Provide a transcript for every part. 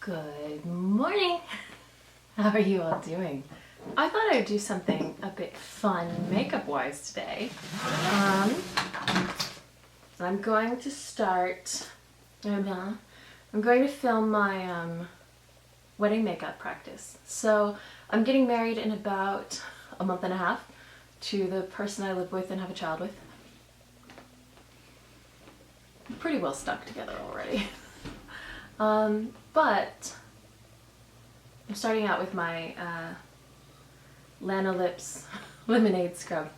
Good morning. How are you all doing? I thought I'd do something a bit fun makeup wise today. I'm going to start, I'm going to film my wedding makeup practice. So I'm getting married in about a month and a half to the person I live with and have a child with. I'm pretty well stuck together already. But I'm starting out with my Lana Lips Lemonade Scrub.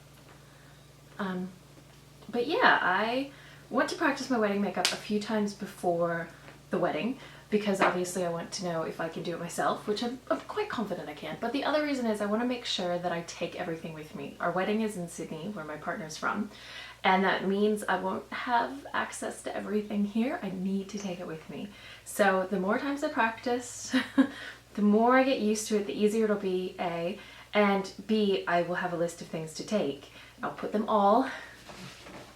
But yeah, I went to practice my wedding makeup a few times before the wedding because obviously I want to know if I can do it myself, which I'm quite confident I can. But the other reason is I want to make sure that I take everything with me. Our wedding is in Sydney, where my partner's from, and that means I won't have access to everything here. I need to take it with me. So the more times I practice, the more I get used to it, the easier it'll be, A, and B, I will have a list of things to take. I'll put them all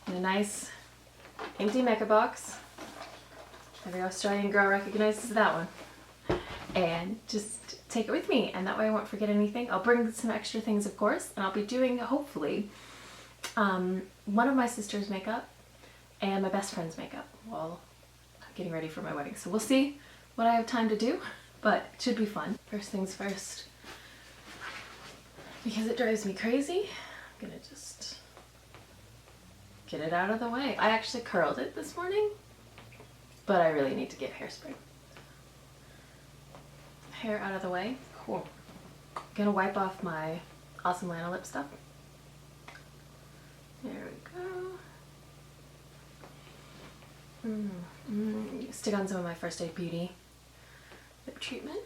in a nice empty makeup box. Every Australian girl recognizes that one. And just take it with me, and that way I won't forget anything. I'll bring some extra things, of course, and I'll be doing, hopefully, one of my sister's makeup and my best friend's makeup while I'm getting ready for my wedding. So we'll see what I have time to do, but it should be fun. First things first, because it drives me crazy, I'm gonna just get it out of the way. I actually curled it this morning, but I really need to get hairspray. Hair out of the way. Cool. I'm gonna wipe off my awesome Lana lip stuff. There we go. Stick on some of my First Aid Beauty lip treatment.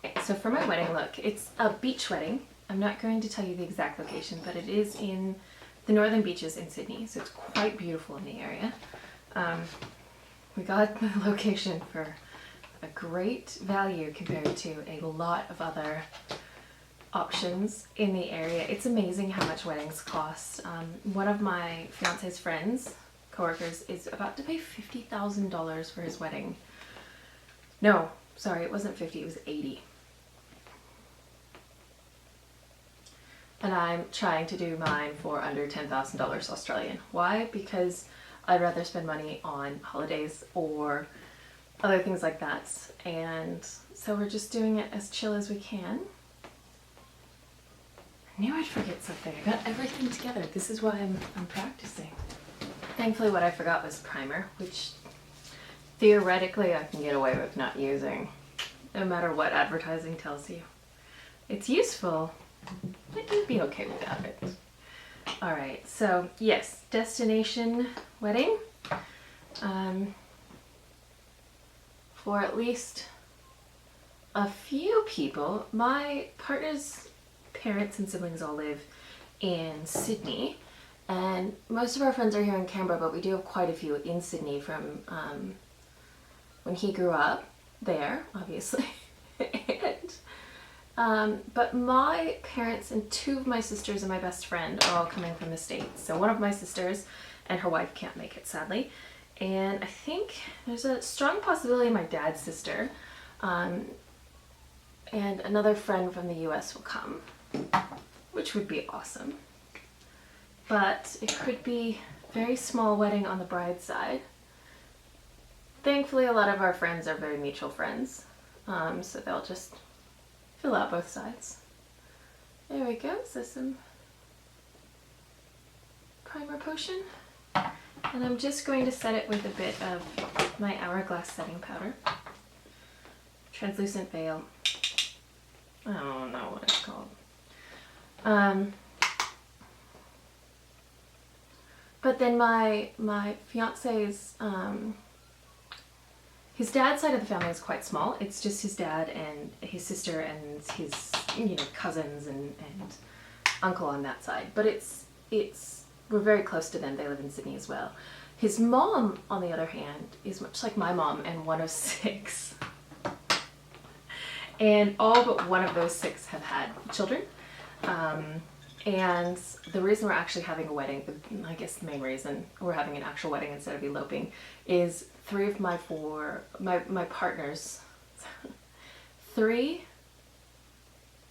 Okay, so for my wedding look, it's a beach wedding. I'm not going to tell you the exact location, but it is in the northern beaches in Sydney, so it's quite beautiful in the area. We got the location for a great value compared to a lot of other options in the area. It's amazing how much weddings cost. One of my fiance's friends, coworkers, is about to pay $50,000 for his wedding. No, sorry, it wasn't 50, it was 80. And I'm trying to do mine for under $10,000 Australian. Why? Because I'd rather spend money on holidays or other things like that. And so we're just doing it as chill as we can. I knew I'd forget something. I got everything together. This is why I'm practicing. Thankfully what I forgot was primer, which theoretically I can get away with not using, no matter what advertising tells you. It's useful, but you'd be okay without it. Alright, so yes, destination wedding. For at least a few people. My partner's parents and siblings all live in Sydney, and most of our friends are here in Canberra, but we do have quite a few in Sydney from when he grew up there, obviously. But my parents and two of my sisters and my best friend are all coming from the States. So one of my sisters and her wife can't make it, sadly. And I think there's a strong possibility my dad's sister and another friend from the US will come, which would be awesome. But it could be a very small wedding on the bride's side. Thankfully, a lot of our friends are very mutual friends, so they'll just fill out both sides. There we go, so some primer potion. And I'm just going to set it with a bit of my Hourglass setting powder. Translucent veil. I don't know what it's called. But then my fiance's, his dad's side of the family is quite small. It's just his dad and his sister and his, cousins and uncle on that side. But we're very close to them. They live in Sydney as well. His mom, on the other hand, is much like my mom and one of 6. And all but one of those 6 have had children. And the reason we're actually having a wedding, I guess the main reason we're having an actual wedding instead of eloping, is 3 of my partners 3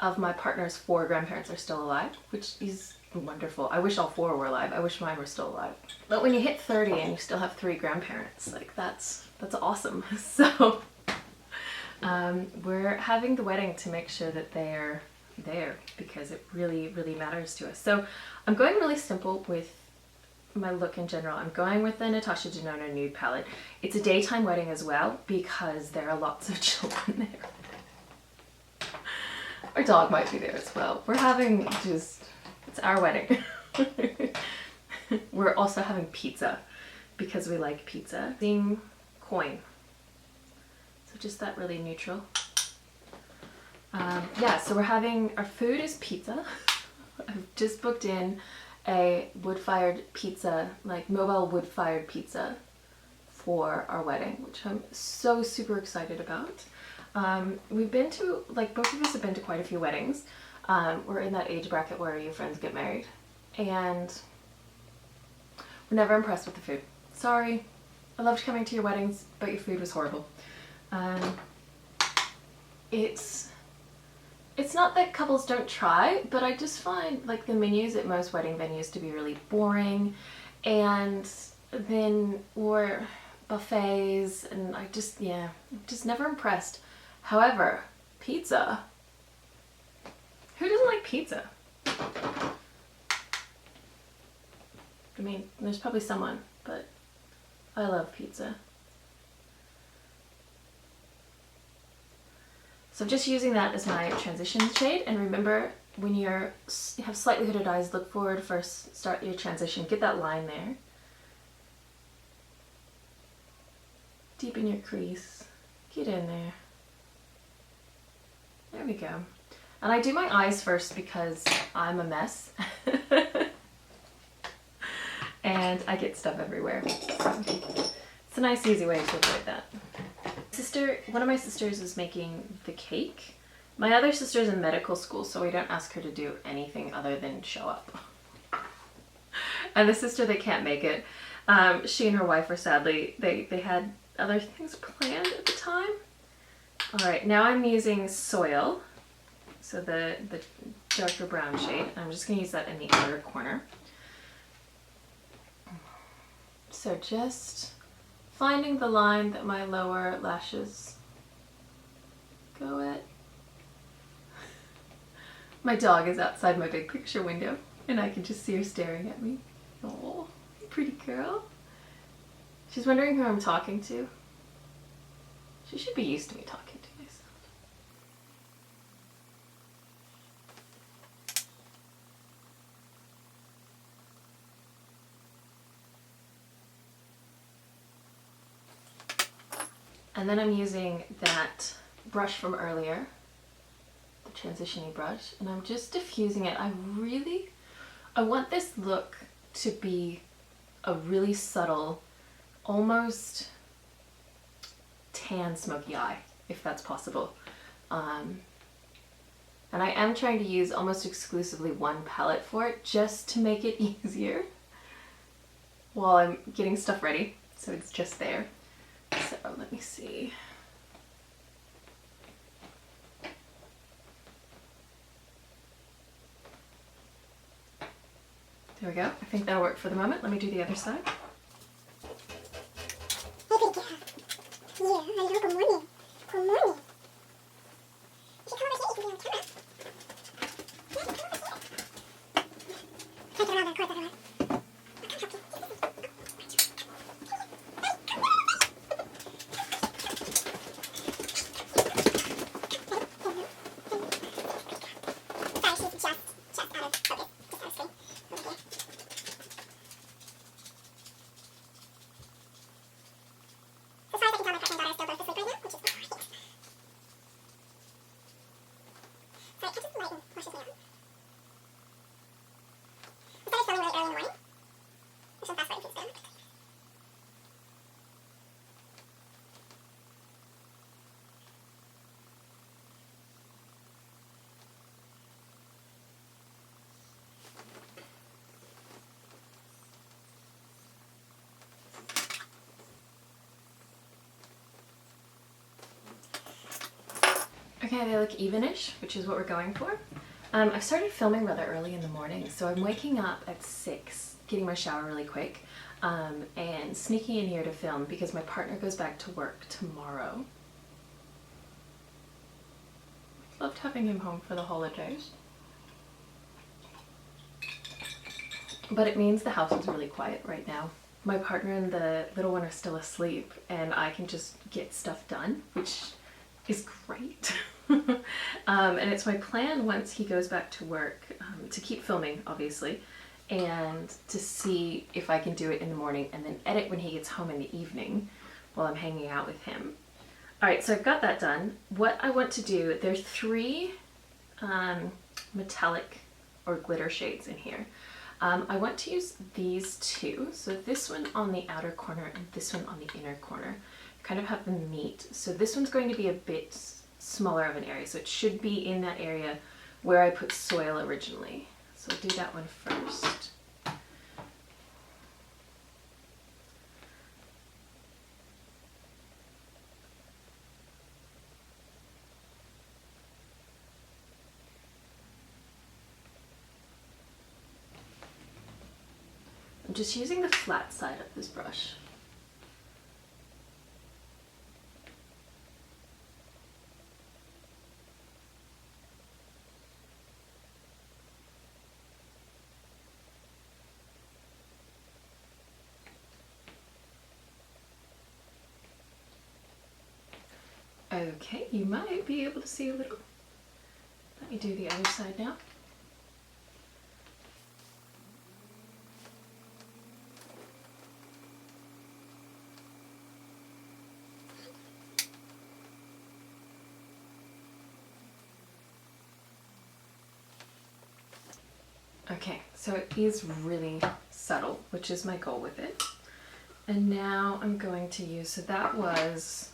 of my partner's 4 grandparents are still alive, which is wonderful. I wish all 4 were alive. I wish mine were still alive. But when you hit 30 and you still have 3 grandparents, like that's awesome. So we're having the wedding to make sure that they're there because it really, really matters to us. So I'm going really simple with my look in general. I'm going with the Natasha Denona Nude palette. It's a daytime wedding as well because there are lots of children there. Our dog might be there as well. We're having just, it's our wedding. We're also having pizza because we like pizza. Using coin. So just that really neutral. Yeah, so we're having, our food is pizza. I've just booked in a wood-fired pizza, like mobile wood-fired pizza for our wedding, which I'm so super excited about. We've been to, like both of us have been to quite a few weddings. We're in that age bracket where your friends get married and we're never impressed with the food. Sorry, I loved coming to your weddings, but your food was horrible. It's not that couples don't try, but I just find like the menus at most wedding venues to be really boring, and then or buffets, and I just, yeah, I'm just never impressed. However, pizza. Who doesn't like pizza? I mean, there's probably someone, but I love pizza. So I'm just using that as my transition shade, and remember when you have slightly hooded eyes, look forward first, start your transition, get that line there. Deepen your crease, get in there. There we go. And I do my eyes first because I'm a mess. And I get stuff everywhere. So it's a nice easy way to avoid that. One of my sisters is making the cake. My other sister's in medical school, so we don't ask her to do anything other than show up. And the sister that can't make it, she and her wife are sadly, they had other things planned at the time. All right, now I'm using Soil, so the darker brown shade. I'm just gonna use that in the outer corner. So just finding the line that my lower lashes go at. My dog is outside my big picture window and I can just see her staring at me. Oh, pretty girl. She's wondering who I'm talking to. She should be used to me talking to myself. And then I'm using that brush from earlier, the transition-y brush, and I'm just diffusing it. I want this look to be a really subtle, almost tan smoky eye, if that's possible. And I am trying to use almost exclusively one palette for it, just to make it easier while I'm getting stuff ready, so it's just there. So let me see. There we go. I think that'll work for the moment. Let me do the other side. Hey, pretty girl. Yeah, hello, good morning. Good morning. You should come over here if you be on camera. Yeah, come over here. Can't get around on cords otherwise. Okay, they look evenish, which is what we're going for. I've started filming rather early in the morning, so I'm waking up at 6, getting my shower really quick, and sneaking in here to film because my partner goes back to work tomorrow. Loved having him home for the holidays. But it means the house is really quiet right now. My partner and the little one are still asleep and I can just get stuff done, which is great. And it's my plan once he goes back to work to keep filming, obviously, and to see if I can do it in the morning and then edit when he gets home in the evening while I'm hanging out with him. Alright, so I've got that done. What I want to do, there's 3 metallic or glitter shades in here. I want to use these 2, so this one on the outer corner and this one on the inner corner. Kind of have them meet. So this one's going to be a bit smaller of an area, so it should be in that area where I put soil originally. So I'll do that one first. I'm just using the flat side of this brush. Okay, you might be able to see a little. Let me do the other side now. Okay, so it is really subtle, which is my goal with it. And now I'm going to use, so that was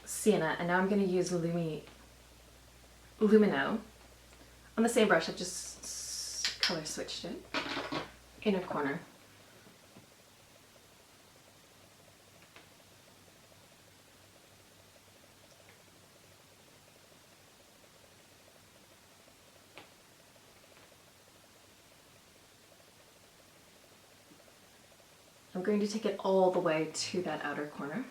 Sienna, and now I'm going to use Lumino on the same brush. I've just color switched it. Inner corner. I'm going to take it all the way to that outer corner.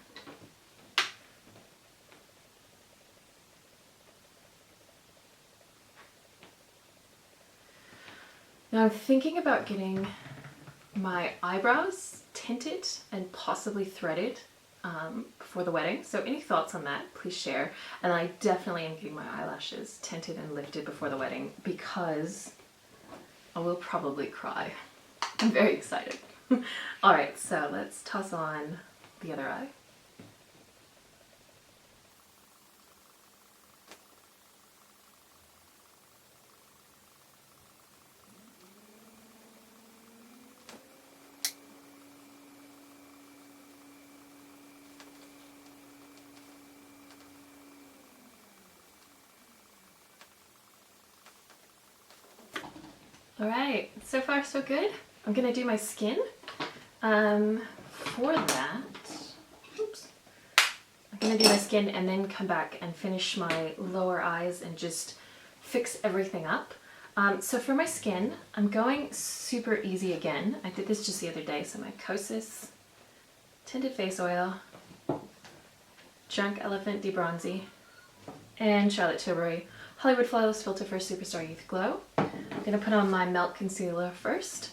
Now I'm thinking about getting my eyebrows tinted and possibly threaded before the wedding. So any thoughts on that, please share. And I definitely am getting my eyelashes tinted and lifted before the wedding because I will probably cry. I'm very excited. Alright, so let's toss on the other eye. Alright, so far so good. I'm gonna do my skin. For that, oops, I'm gonna do my skin and then come back and finish my lower eyes and just fix everything up. So for my skin, I'm going super easy again. I did this just the other day. So my Kosas Tinted Face Oil, Junk Elephant D-Bronzi, and Charlotte Tilbury Hollywood Flawless Filter for Superstar Youth Glow. I'm gonna put on my Melt Concealer first.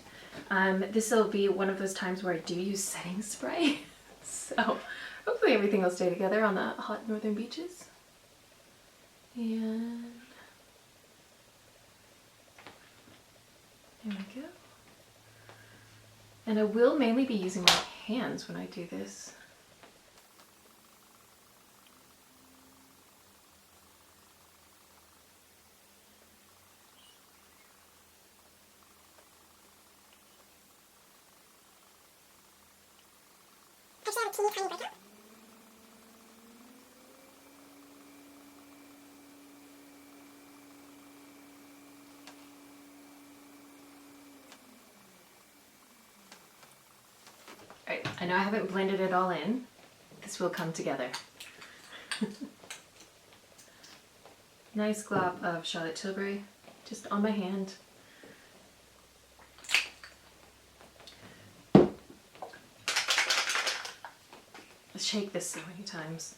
This will be one of those times where I do use setting spray, so hopefully everything will stay together on the hot northern beaches. And there we go. And I will mainly be using my hands when I do this. Tiny breakout. Alright, I know I haven't blended it all in. This will come together. nice glob of Charlotte Tilbury just on my hand. Let's shake this so many times.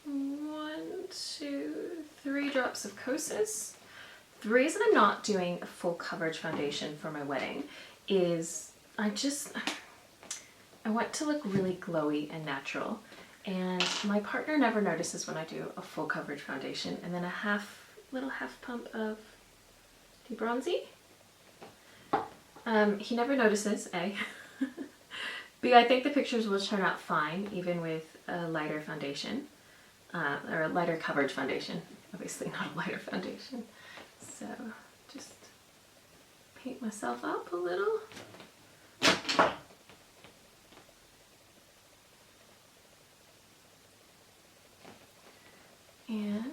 1, 2, 3 drops of Kosas. The reason I'm not doing a full coverage foundation for my wedding is I want to look really glowy and natural, and my partner never notices when I do a full coverage foundation, and then a little half pump of D-Bronzi. He never notices, but I think the pictures will turn out fine even with a lighter foundation, or a lighter coverage foundation. Obviously not a lighter foundation. So just paint myself up a little. And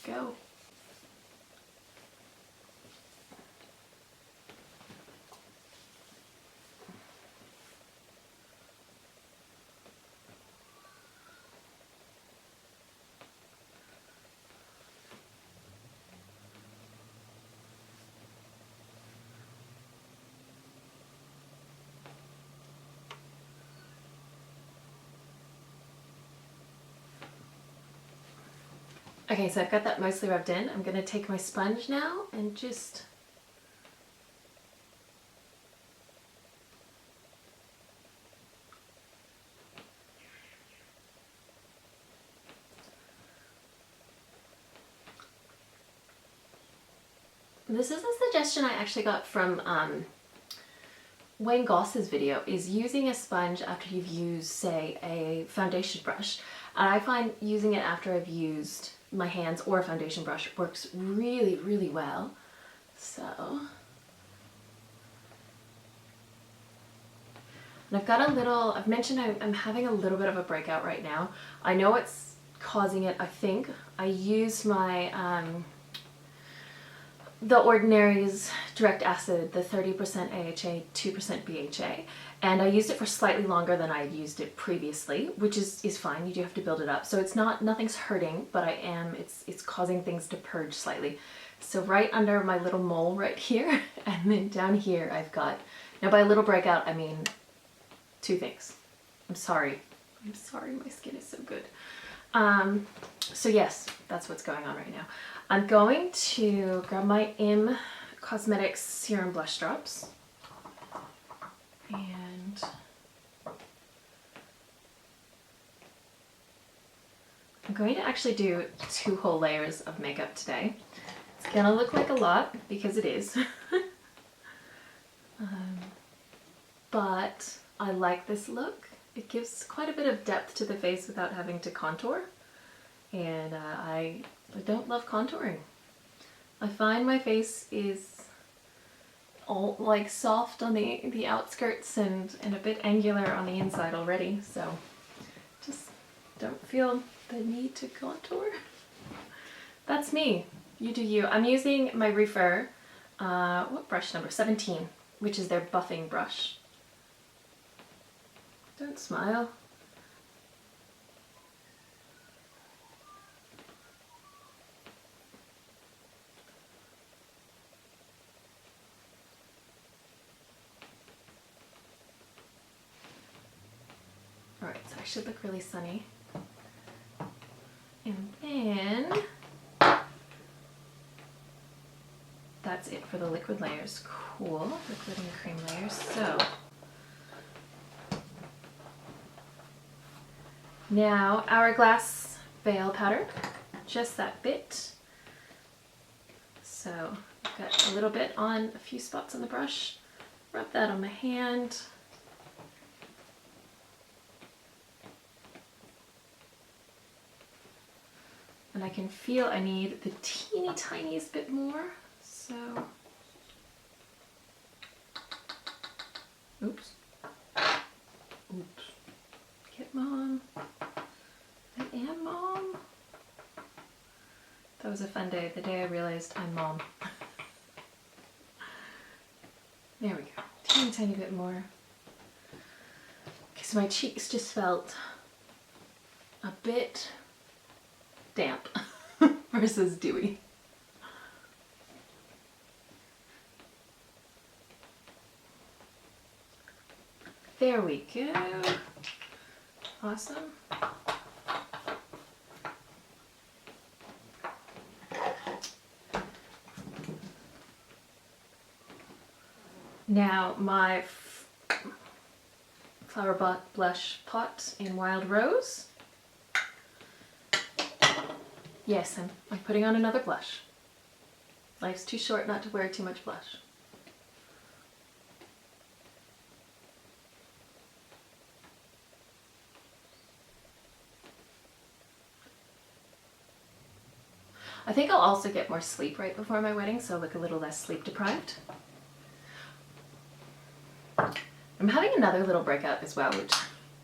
go. Okay, so I've got that mostly rubbed in. I'm going to take my sponge now and just this is a suggestion I actually got from Wayne Goss's video, is using a sponge after you've used, say, a foundation brush. And I find using it after I've used my hands or a foundation brush works really, really well. So, and I've got a little, I've mentioned I'm having a little bit of a breakout right now. I know it's causing it, I think. I used my, The Ordinary's Direct Acid, the 30% AHA, 2% BHA, and I used it for slightly longer than I had used it previously, which is fine. You do have to build it up. So it's nothing's hurting, but it's causing things to purge slightly. So right under my little mole right here, and then down here I've got, now by a little breakout I mean 2 things. I'm sorry, my skin is so good. So yes, that's what's going on right now. I'm going to grab my Cosmetics Serum Blush Drops, and I'm going to actually do 2 whole layers of makeup today. It's gonna look like a lot because it is, but I like this look. It gives quite a bit of depth to the face without having to contour, and I don't love contouring. I find my face is all like soft on the outskirts and a bit angular on the inside already, so just don't feel the need to contour. That's me. You do you. I'm using my Refer, what brush number? 17, which is their buffing brush. Don't smile. Alright, so I should look really sunny. And then that's it for the liquid layers. Cool. Liquid and cream layers. So now Hourglass veil powder, just that bit. So I've got a little bit on a few spots on the brush. Rub that on my hand. And I can feel I need the teeny tiniest bit more, so, oops, get Mom, I am Mom. That was a fun day, the day I realized I'm Mom. There we go, teeny tiny bit more, because my cheeks just felt a bit damp versus dewy. There we go. Awesome. Now my flower blush pot in Wild Rose. Yes, I'm putting on another blush. Life's too short not to wear too much blush. I think I'll also get more sleep right before my wedding, so I'll look a little less sleep deprived. I'm having another little breakout as well, which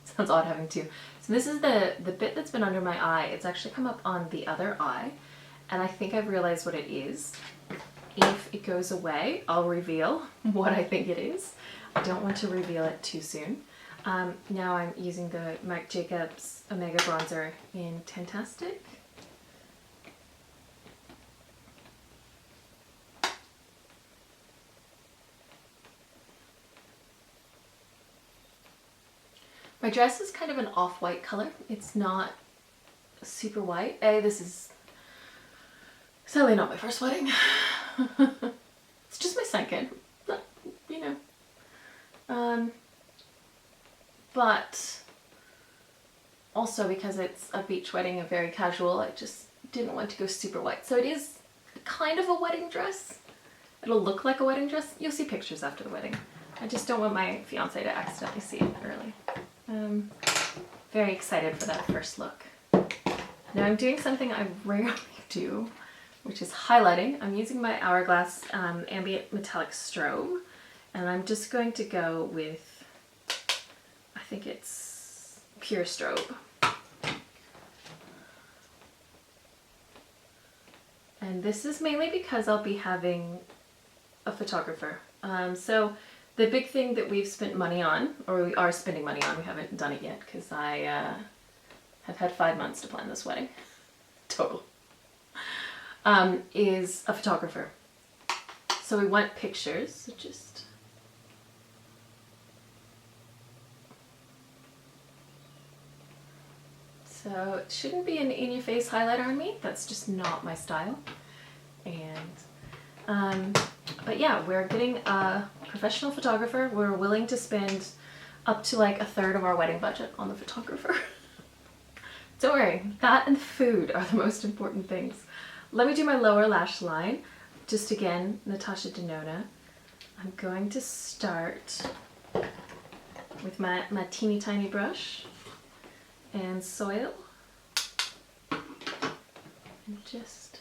sounds odd having two. So this is the bit that's been under my eye. It's actually come up on the other eye, and I think I've realized what it is. If it goes away, I'll reveal what I think it is. I don't want to reveal it too soon. Now I'm using the Marc Jacobs Omega Bronzer in Tan-tastic. My dress is kind of an off-white color. It's not super white. This is sadly not my first wedding. It's just my second, but, you know. But also because it's a beach wedding, a very casual, I just didn't want to go super white. So it is kind of a wedding dress. It'll look like a wedding dress. You'll see pictures after the wedding. I just don't want my fiance to accidentally see it early. Very excited for that first look. Now I'm doing something I rarely do, which is highlighting. I'm using my Hourglass Ambient Metallic Strobe, and I'm just going to go with, I think it's Pure Strobe. And this is mainly because I'll be having a photographer. So the big thing that we've spent money on, or we are spending money on, we haven't done it yet because I have had 5 months to plan this wedding, total, is a photographer. So we want pictures, so just so it shouldn't be an in-your-face highlighter on me, that's just not my style. And but yeah, we're getting a professional photographer. We're willing to spend up to like 1/3 of our wedding budget on the photographer. Don't worry, that and food are the most important things. Let me do my lower lash line. Just again, Natasha Denona. I'm going to start with my teeny tiny brush and soil. And just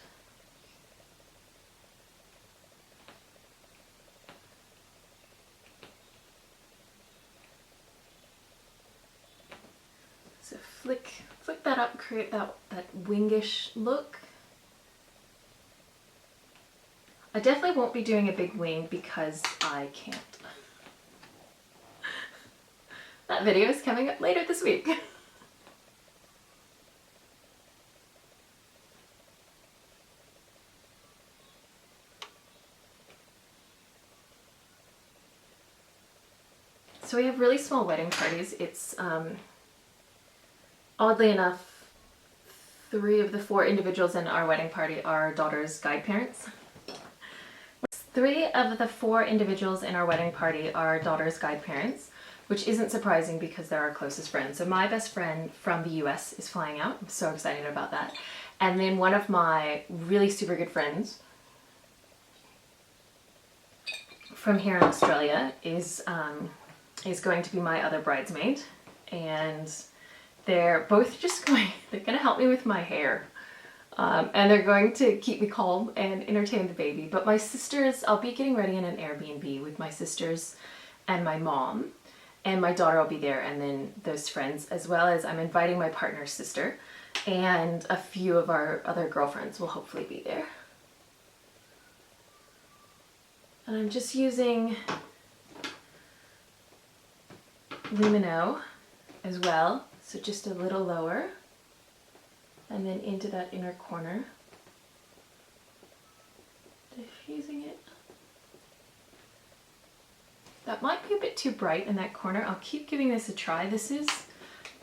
so flick that up, create that wingish look. I definitely won't be doing a big wing because I can't. That video is coming up later this week. So we have really small wedding parties. It's oddly enough, 3 of the 4 individuals in our wedding party are daughter's guide parents. 3 of the 4 individuals in our wedding party are daughter's guide parents, which isn't surprising because they're our closest friends. So my best friend from the US is flying out. I'm so excited about that. And then one of my really super good friends from here in Australia is going to be my other bridesmaid. And they're both just they're going to help me with my hair. And they're going to keep me calm and entertain the baby. But my sisters, I'll be getting ready in an Airbnb with my sisters and my mom. And my daughter will be there, and then those friends, as well as I'm inviting my partner's sister. And a few of our other girlfriends will hopefully be there. And I'm just using Lumino as well. So just a little lower. and then into that inner corner. Diffusing it. That might be a bit too bright in that corner. I'll keep giving this a try. This is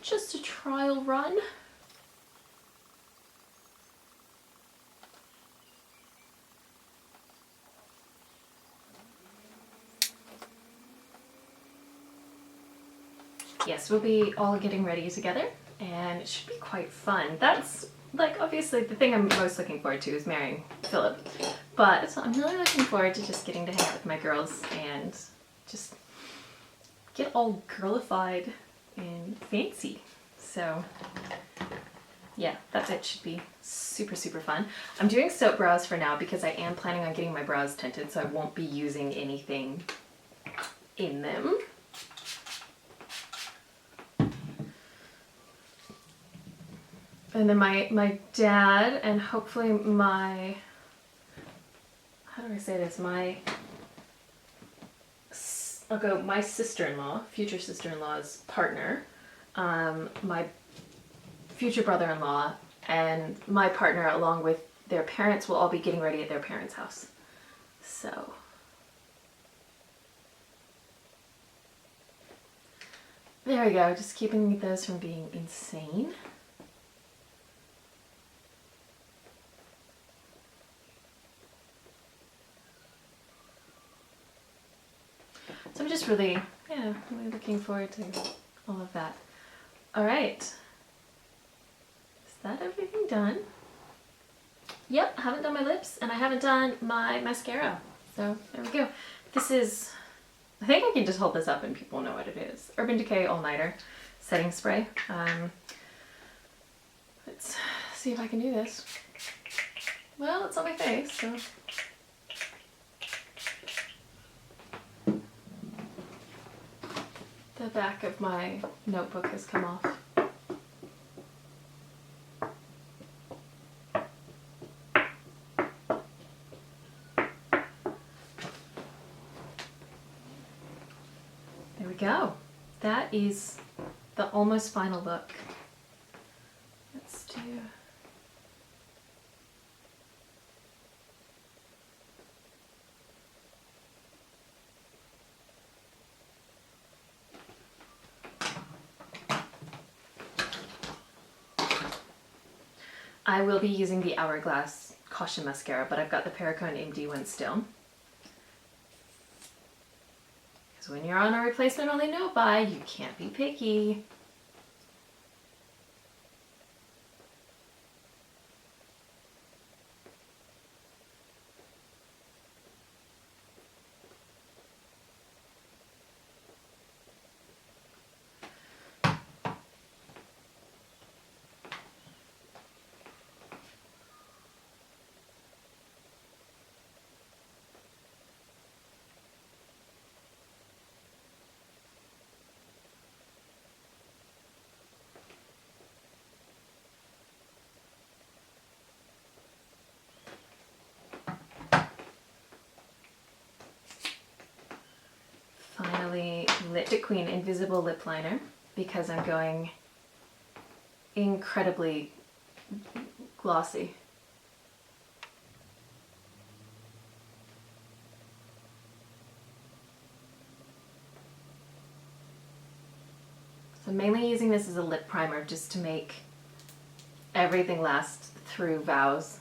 just a trial run. Yes, we'll be all getting ready together and it should be quite fun. That's like obviously the thing I'm most looking forward to is marrying Philip, but I'm really looking forward to just getting to hang out with my girls and just get all girlified and fancy. So yeah, it should be super, super fun. I'm doing soap brows for now because I am planning on getting my brows tinted, so I won't be using anything in them. And then my dad and hopefully my, how do I say this, my sister-in-law, future sister-in-law's partner, my future brother-in-law, and my partner along with their parents will all be getting ready at their parents' house. So there we go, just keeping those from being insane. So I'm just really looking forward to all of that. All right. Is that everything done? Yep, I haven't done my lips and I haven't done my mascara. So there we go. This is, I think I can just hold this up and people know what it is. Urban Decay All Nighter Setting Spray. Let's see if I can do this. Well, it's on my face, so. The back of my notebook has come off. There we go. That is the almost final look. Let's do... I will be using the Hourglass Caution Mascara, but I've got the Perricone MD one still. Because when you're on a replacement only no buy, you can't be picky. Finally lit the Quion Invisible Lip Liner because I'm going incredibly glossy. So I'm mainly using this as a lip primer just to make everything last through vows.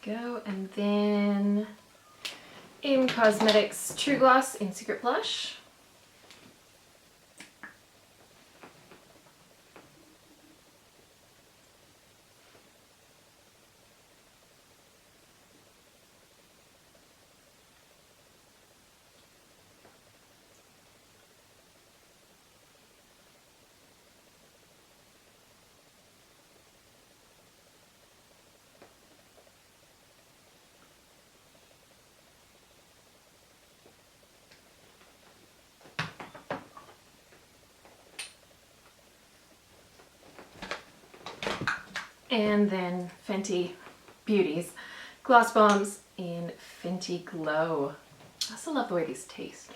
Go, and then in Cosmetics True Gloss in Secret Blush. And then Fenty Beauties Gloss Bombs in Fenty Glow. I also love the way these taste.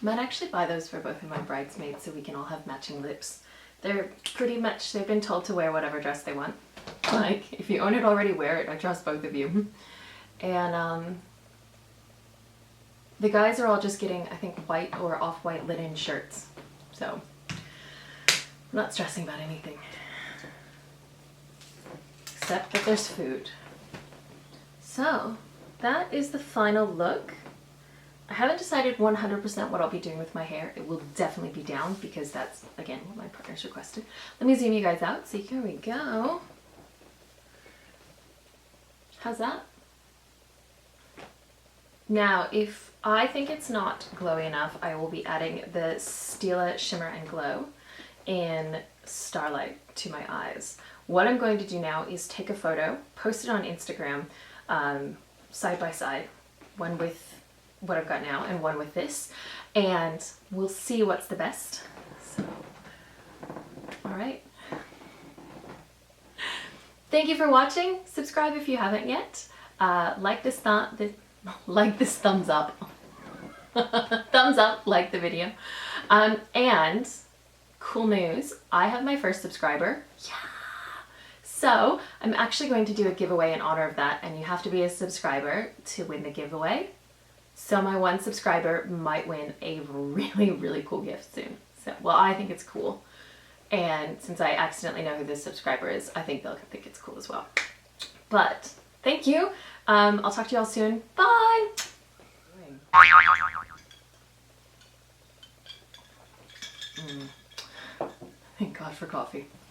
Might actually buy those for both of my bridesmaids so we can all have matching lips. They're pretty much, they've been told to wear whatever dress they want. Like, if you own it already, wear it. I trust both of you. And the guys are all just getting, I think, white or off-white linen shirts. So, I'm not stressing about anything. Except that there's food. So, that is the final look. I haven't decided 100% what I'll be doing with my hair. It will definitely be down because that's, again, what my partner's requested. Let me zoom you guys out. See, here we go. How's that? Now, if I think it's not glowy enough, I will be adding the Stila Shimmer and Glow in Starlight to my eyes. What I'm going to do now is take a photo, post it on Instagram, side by side, one with what I've got now and one with this, and we'll see what's the best. So, all right. Thank you for watching. Subscribe if you haven't yet. Like this thumbs up. Thumbs up, like the video. And cool news, I have my first subscriber. Yeah. So I'm actually going to do a giveaway in honor of that, and you have to be a subscriber to win the giveaway. So my one subscriber might win a really, really cool gift soon. So, well, I think it's cool. And since I accidentally know who this subscriber is, I think they'll think it's cool as well. But thank you. I'll talk to you all soon. Bye. Thank God for coffee.